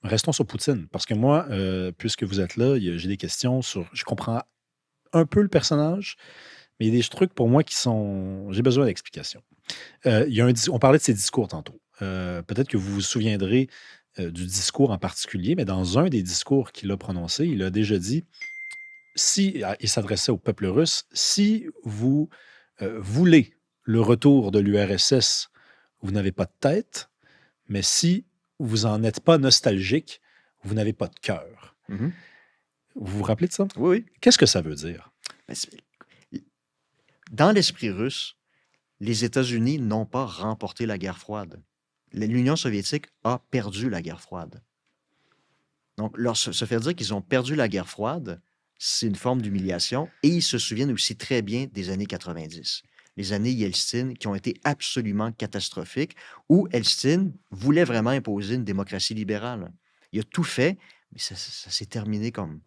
restons sur Poutine, parce que moi, puisque vous êtes là, j'ai des questions sur... Je comprends un peu le personnage, mais il y a des trucs pour moi qui sont... J'ai besoin d'explications. On parlait de ses discours tantôt. Peut-être que vous vous souviendrez du discours en particulier, mais dans un des discours qu'il a prononcé, il a déjà dit, si, il s'adressait au peuple russe, si vous voulez le retour de l'URSS, vous n'avez pas de tête, mais si vous en êtes pas nostalgique, vous n'avez pas de cœur. Mhm. Vous vous rappelez de ça? Oui, oui. Qu'est-ce que ça veut dire? Ben, dans l'esprit russe, les États-Unis n'ont pas remporté la guerre froide. L'Union soviétique a perdu la guerre froide. Donc, se faire dire qu'ils ont perdu la guerre froide, c'est une forme d'humiliation. Et ils se souviennent aussi très bien des années 90. Les années Yeltsin qui ont été absolument catastrophiques, où Yeltsin voulait vraiment imposer une démocratie libérale. Il a tout fait, mais ça s'est terminé comme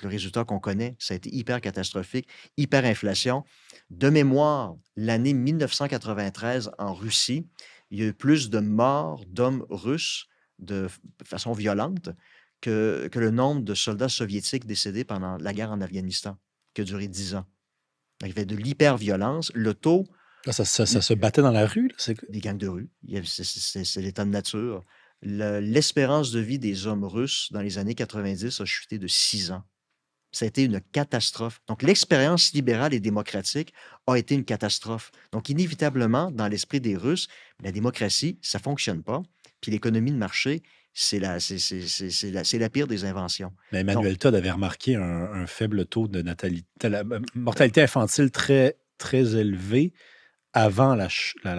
le résultat qu'on connaît. Ça a été hyper catastrophique, hyperinflation. De mémoire, l'année 1993 en Russie, il y a eu plus de morts d'hommes russes de façon violente que le nombre de soldats soviétiques décédés pendant la guerre en Afghanistan, qui a duré 10 ans. Donc, il y avait de l'hyperviolence. Le taux, Ah, ça se battait dans la rue, là? des gangs de rue, c'est l'état de nature. L'espérance de vie des hommes russes dans les années 90 a chuté de 6 ans. Ça a été une catastrophe. Donc, l'expérience libérale et démocratique a été une catastrophe. Donc, inévitablement, dans l'esprit des Russes, la démocratie, ça ne fonctionne pas. Puis l'économie de marché, c'est la pire des inventions. Mais Donc, Emmanuel Todd avait remarqué un faible taux de natalité, la mortalité infantile très, très élevé avant la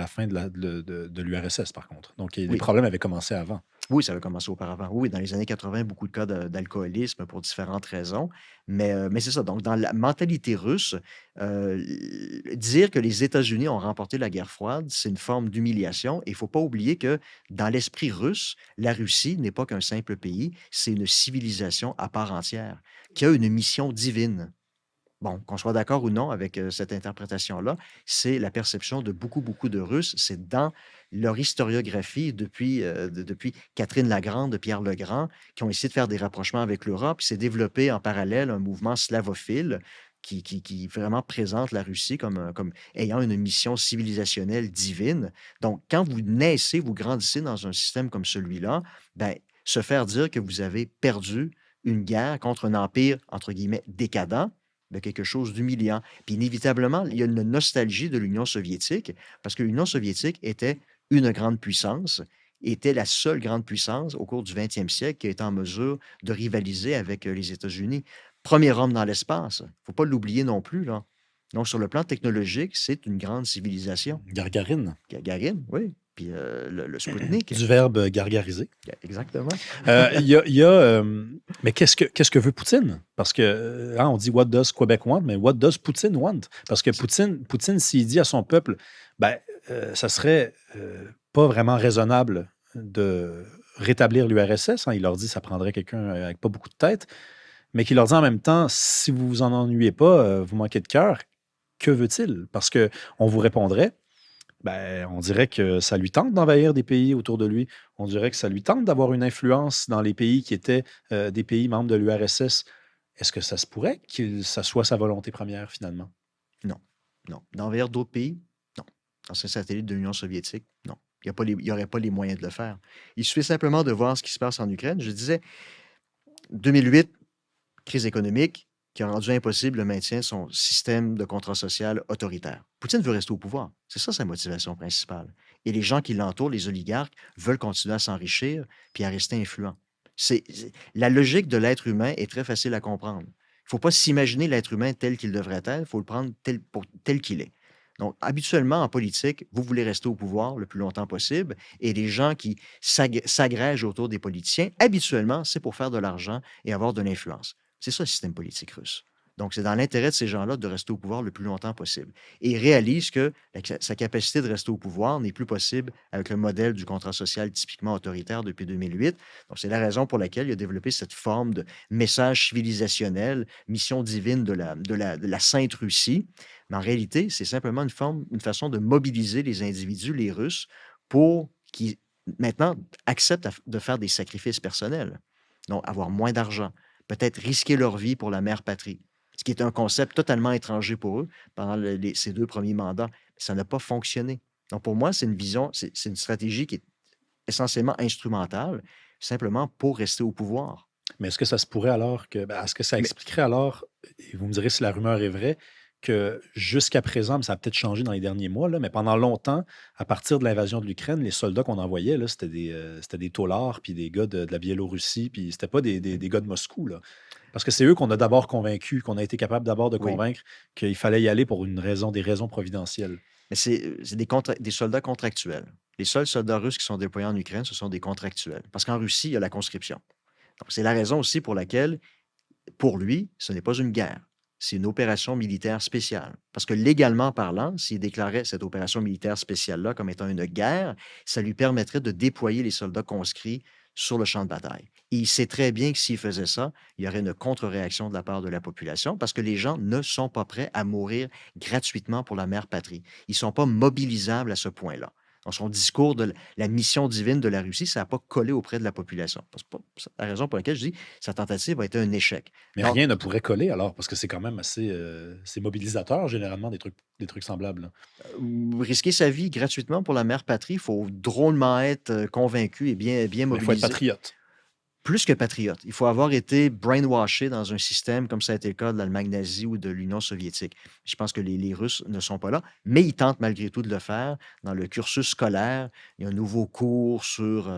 fin de l'URSS, par contre. Donc, les oui, problèmes avaient commencé avant. oui, ça avait commencé auparavant. Oui, dans les années 80, beaucoup de cas d'alcoolisme pour différentes raisons. Mais c'est ça. Donc, dans la mentalité russe, euh, dire que les États-Unis ont remporté la guerre froide, c'est une forme d'humiliation. Et il ne faut pas oublier que dans l'esprit russe, la Russie n'est pas qu'un simple pays, c'est une civilisation à part entière qui a une mission divine. Bon, qu'on soit d'accord ou non avec cette interprétation-là, c'est la perception de beaucoup, beaucoup de Russes. C'est dans leur historiographie depuis Catherine la Grande, Pierre le Grand, qui ont essayé de faire des rapprochements avec l'Europe. Il s'est développé en parallèle un mouvement slavophile qui vraiment présente la Russie comme ayant une mission civilisationnelle divine. Donc, quand vous naissez, vous grandissez dans un système comme celui-là, ben, se faire dire que vous avez perdu une guerre contre un empire, entre guillemets, décadent, de quelque chose d'humiliant. Puis inévitablement, il y a une nostalgie de l'Union soviétique, parce que l'Union soviétique était une grande puissance, était la seule grande puissance au cours du 20e siècle qui a été en mesure de rivaliser avec les États-Unis. Premier homme dans l'espace, il ne faut pas l'oublier non plus, là. Donc, sur le plan technologique, c'est une grande civilisation. Gargarine. Gagarine, oui. Puis le Spoutnik, Du verbe gargariser. exactement. Mais qu'est-ce que veut Poutine? Parce que, on dit What does Quebec want, mais what does Poutine want? Parce que Poutine s'il dit à son peuple, ben, ça serait pas vraiment raisonnable de rétablir l'URSS. Il leur dit que ça prendrait quelqu'un avec pas beaucoup de tête, mais qu'il leur dit en même temps, si vous vous en ennuyez pas, vous manquez de cœur, que veut-il? Parce que on vous répondrait, ben, on dirait que ça lui tente d'envahir des pays autour de lui. On dirait que ça lui tente d'avoir une influence dans les pays qui étaient des pays membres de l'URSS. Est-ce que ça se pourrait que ça soit sa volonté première, finalement? Non, non. D'envers d'autres pays? Non. Ancien satellite de l'Union soviétique? Non. Il n'y aurait pas les moyens de le faire. Il suffit simplement de voir ce qui se passe en Ukraine. Je disais, 2008, crise économique qui a rendu impossible le maintien de son système de contrat social autoritaire. Poutine veut rester au pouvoir. C'est ça sa motivation principale. Et les gens qui l'entourent, les oligarques, veulent continuer à s'enrichir puis à rester influents. La logique de l'être humain est très facile à comprendre. Il ne faut pas s'imaginer l'être humain tel qu'il devrait être, il faut le prendre tel qu'il est. Donc, habituellement, en politique, vous voulez rester au pouvoir le plus longtemps possible, et les gens qui s'agrègent autour des politiciens, habituellement, c'est pour faire de l'argent et avoir de l'influence. C'est ça le système politique russe. Donc, c'est dans l'intérêt de ces gens-là de rester au pouvoir le plus longtemps possible. Et ils réalisent que sa capacité de rester au pouvoir n'est plus possible avec le modèle du contrat social typiquement autoritaire depuis 2008. Donc, c'est la raison pour laquelle il a développé cette forme de message civilisationnel, mission divine de la Sainte Russie. Mais en réalité, c'est simplement une façon de mobiliser les individus, les Russes, pour qu'ils maintenant, acceptent de faire des sacrifices personnels. Donc, avoir moins d'argent, peut-être risquer leur vie pour la mère patrie, ce qui est un concept totalement étranger pour eux pendant ces 2 premiers mandats. Ça n'a pas fonctionné. Donc, pour moi, c'est une vision, c'est une stratégie qui est essentiellement instrumentale, simplement pour rester au pouvoir. Mais est-ce que ça se pourrait alors que, ben, est-ce que ça Mais expliquerait alors, et vous me direz si la rumeur est vraie, que jusqu'à présent, mais ça a peut-être changé dans les derniers mois, là, mais pendant longtemps, à partir de l'invasion de l'Ukraine, les soldats qu'on envoyait, là, c'était des taulards, puis des gars de la Biélorussie, puis c'était pas des gars de Moscou, là. Parce que c'est eux qu'on a d'abord convaincus, qu'on a été capable d'abord de oui, convaincre qu'il fallait y aller pour des raisons providentielles. mais c'est des soldats contractuels. Les seuls soldats russes qui sont déployés en Ukraine, ce sont des contractuels. Parce qu'en Russie, il y a la conscription. Donc, c'est la raison aussi pour laquelle, pour lui, ce n'est pas une guerre. C'est une opération militaire spéciale. Parce que légalement parlant, s'il déclarait cette opération militaire spéciale-là comme étant une guerre, ça lui permettrait de déployer les soldats conscrits sur le champ de bataille. Et il sait très bien que s'il faisait ça, il y aurait une contre-réaction de la part de la population parce que les gens ne sont pas prêts à mourir gratuitement pour la mère patrie. Ils ne sont pas mobilisables à ce point-là. Dans son discours de la mission divine de la Russie, ça n'a pas collé auprès de la population. C'est la raison pour laquelle je dis que sa tentative a été un échec. Mais Donc, rien ne pourrait coller alors, parce que c'est quand même assez c'est mobilisateur, généralement, des trucs semblables, là. risquer sa vie gratuitement pour la mère patrie, il faut drôlement être convaincu et bien Mais il faut être mobilisé. patriote. Plus que patriote. Il faut avoir été brainwashé dans un système comme ça a été le cas de l'Allemagne nazie ou de l'Union soviétique. Je pense que les Russes ne sont pas là, mais ils tentent malgré tout de le faire. Dans le cursus scolaire, il y a un nouveau cours sur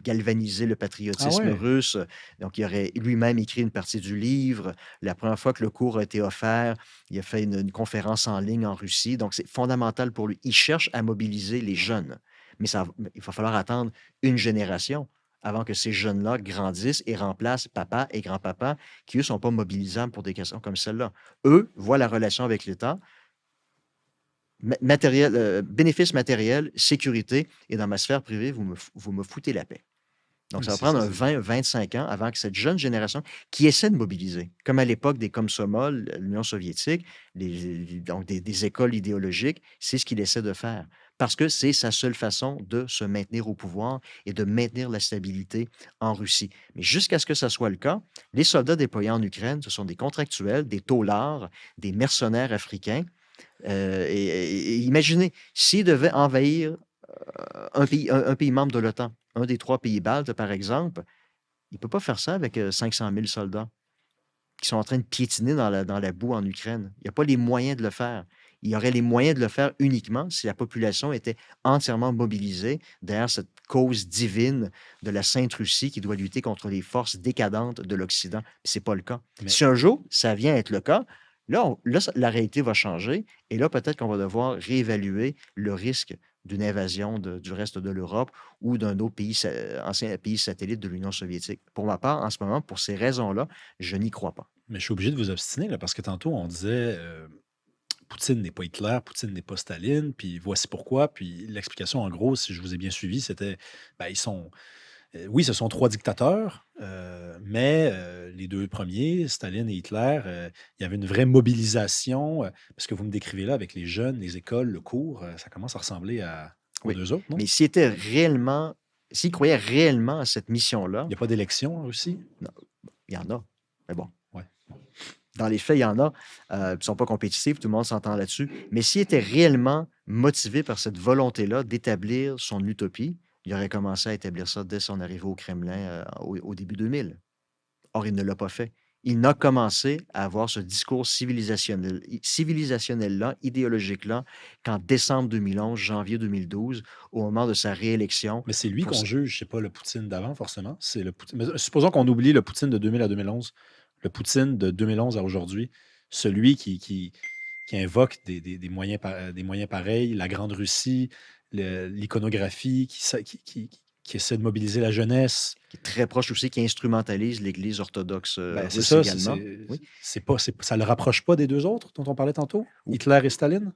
galvaniser le Ah patriotisme ouais? russe. Donc, il aurait lui-même écrit une partie du livre. La première fois que le cours a été offert, il a fait une conférence en ligne en Russie. Donc, c'est fondamental pour lui. Il cherche à mobiliser les jeunes. Mais il va falloir attendre une génération avant que ces jeunes-là grandissent et remplacent papa et grand-papa qui, eux, ne sont pas mobilisables pour des questions comme celle-là. Eux voient la relation avec l'État, bénéfices matériels, sécurité, et dans ma sphère privée, vous me foutez la paix. Donc, Oui, ça va c'est prendre ça, un 20, 25 ans avant que cette jeune génération qui essaie de mobiliser, comme à l'époque des Komsomol, l'Union soviétique, donc des écoles idéologiques, c'est ce qu'il essaie de faire. Parce que c'est sa seule façon de se maintenir au pouvoir et de maintenir la stabilité en Russie. Mais jusqu'à ce que ça soit le cas, les soldats déployés en Ukraine, ce sont des contractuels, des taulards, des mercenaires africains. Et imaginez, s'ils devaient envahir un pays membre de l'OTAN, un des 3 pays baltes, par exemple, il ne peut pas faire ça avec 500 000 soldats qui sont en train de piétiner dans la boue en Ukraine. Il n'y a pas les moyens de le faire. Il y aurait les moyens de le faire uniquement si la population était entièrement mobilisée derrière cette cause divine de la Sainte Russie qui doit lutter contre les forces décadentes de l'Occident. Ce n'est pas le cas. mais Si un jour, ça vient être le cas, là, la réalité va changer et là, peut-être qu'on va devoir réévaluer le risque d'une invasion du reste de l'Europe ou d'un autre pays, ancien pays satellite de l'Union soviétique. Pour ma part, en ce moment, pour ces raisons-là, je n'y crois pas. mais je suis obligé de vous obstiner, là, parce que tantôt, on disait, Poutine n'est pas Hitler, Poutine n'est pas Staline, puis voici pourquoi. Puis l'explication, en gros, si je vous ai bien suivi, c'était, ben, oui, ce sont 3 dictateurs, mais les 2 premiers, Staline et Hitler, il y avait une vraie mobilisation, parce que vous me décrivez là avec les jeunes, les écoles, le cours, ça commence à ressembler aux Oui. 2 autres, non? Mais s'il croyait réellement à cette mission-là, Il n'y a pas d'élection en Russie? non, il y en a. Mais bon, Ouais, bon. dans les faits, il y en a. Ils ne sont pas compétitifs, tout le monde s'entend là-dessus. Mais s'il était réellement motivé par cette volonté-là d'établir son utopie, il aurait commencé à établir ça dès son arrivée au Kremlin au début 2000. Or, il ne l'a pas fait. Il n'a commencé à avoir ce discours civilisationnel-là, idéologique-là, qu'en décembre 2011, janvier 2012, au moment de sa réélection. Mais c'est lui Pour... qu'on juge, c'est pas le Poutine d'avant, forcément. C'est le Poutine. Mais supposons qu'on oublie le Poutine de 2000 à 2011. Le Poutine de 2011 à aujourd'hui, celui qui invoque des moyens pareils, la Grande Russie, l'iconographie, qui essaie de mobiliser la jeunesse. qui est très proche aussi, qui instrumentalise l'Église orthodoxe Ben, c'est russe ça, également. Oui. ça le rapproche pas des 2 autres dont on parlait tantôt, Hitler et Staline?